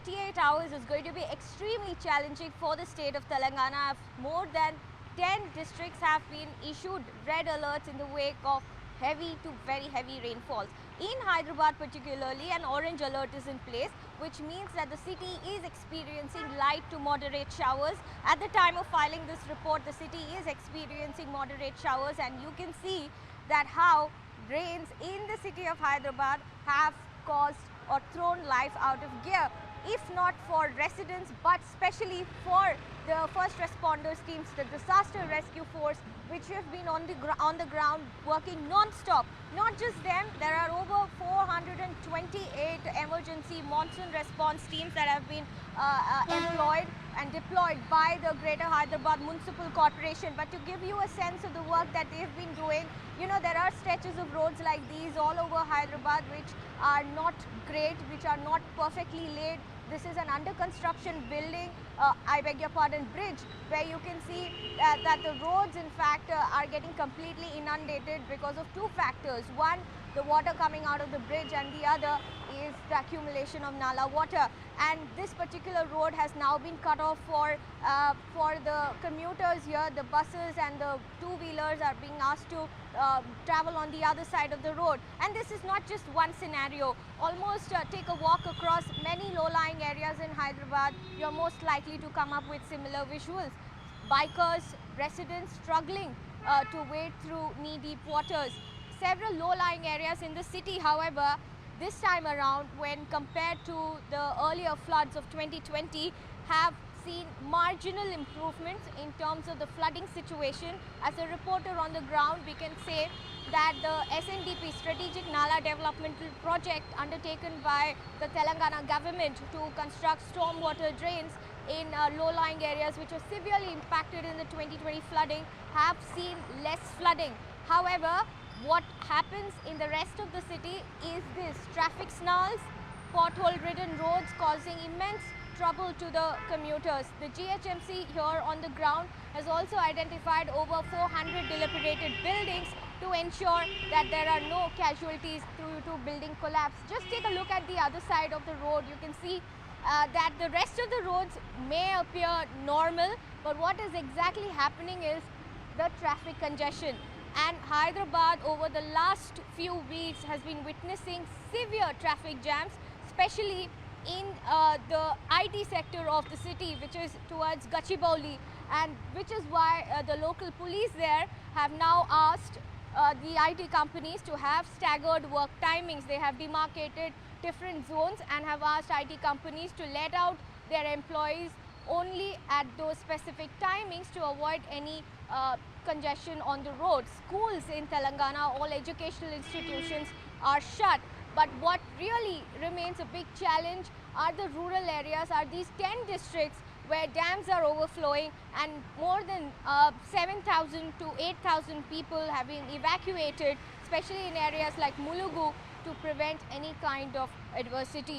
48 hours is going to be extremely challenging for the state of Telangana. More than 10 districts have been issued red alerts in the wake of heavy to very heavy rainfalls. In Hyderabad particularly, an orange alert is in place, which means that the city is experiencing light to moderate showers. At the time of filing this report, the city is experiencing moderate showers, and you can see that how rains in the city of Hyderabad have caused or thrown life out of gear, if not for residents but especially for the first responders teams, the disaster rescue force, which have been on the ground working non-stop. Not just them, there are over 428 emergency monsoon response teams that have been employed and deployed by the Greater Hyderabad Municipal Corporation. But to give you a sense of the work that they've been doing, you know, there are stretches of roads like these all over Hyderabad which are not great, which are not perfectly laid. This is an under construction building, bridge, where you can see that the roads in fact are getting completely inundated because of two factors. One, the water coming out of the bridge, and the other is the accumulation of nala water. And this particular road has now been cut off for the commuters here. The buses and the two-wheelers are being asked to travel on the other side of the road. And this is not just one scenario. Almost take a walk across many low-lying areas in Hyderabad, you're most likely to come up with similar visuals. Bikers, residents struggling to wade through knee-deep waters. Several low-lying areas in the city, however, this time around, when compared to the earlier floods of 2020, have seen marginal improvements in terms of the flooding situation. As a reporter on the ground, we can say that the SNDP, Strategic Nala Developmental Project, undertaken by the Telangana government to construct stormwater drains in low-lying areas which were severely impacted in the 2020 flooding, have seen less flooding. However, what happens in the rest of the city is this: traffic snarls, pothole-ridden roads causing immense trouble to the commuters. The GHMC here on the ground has also identified over 400 dilapidated buildings to ensure that there are no casualties due to building collapse. Just take a look at the other side of the road. You can see that the rest of the roads may appear normal, but what is exactly happening is the traffic congestion. And Hyderabad over the last few weeks has been witnessing severe traffic jams, especially in the IT sector of the city, which is towards Gachibowli, and which is why the local police there have now asked the IT companies to have staggered work timings. They have demarcated different zones and have asked IT companies to let out their employees only at those specific timings to avoid any congestion on the road. Schools in Telangana, all educational institutions are shut. But what really remains a big challenge are the rural areas, are these 10 districts where dams are overflowing and more than 7,000 to 8,000 people have been evacuated, especially in areas like Mulugu, to prevent any kind of adversity.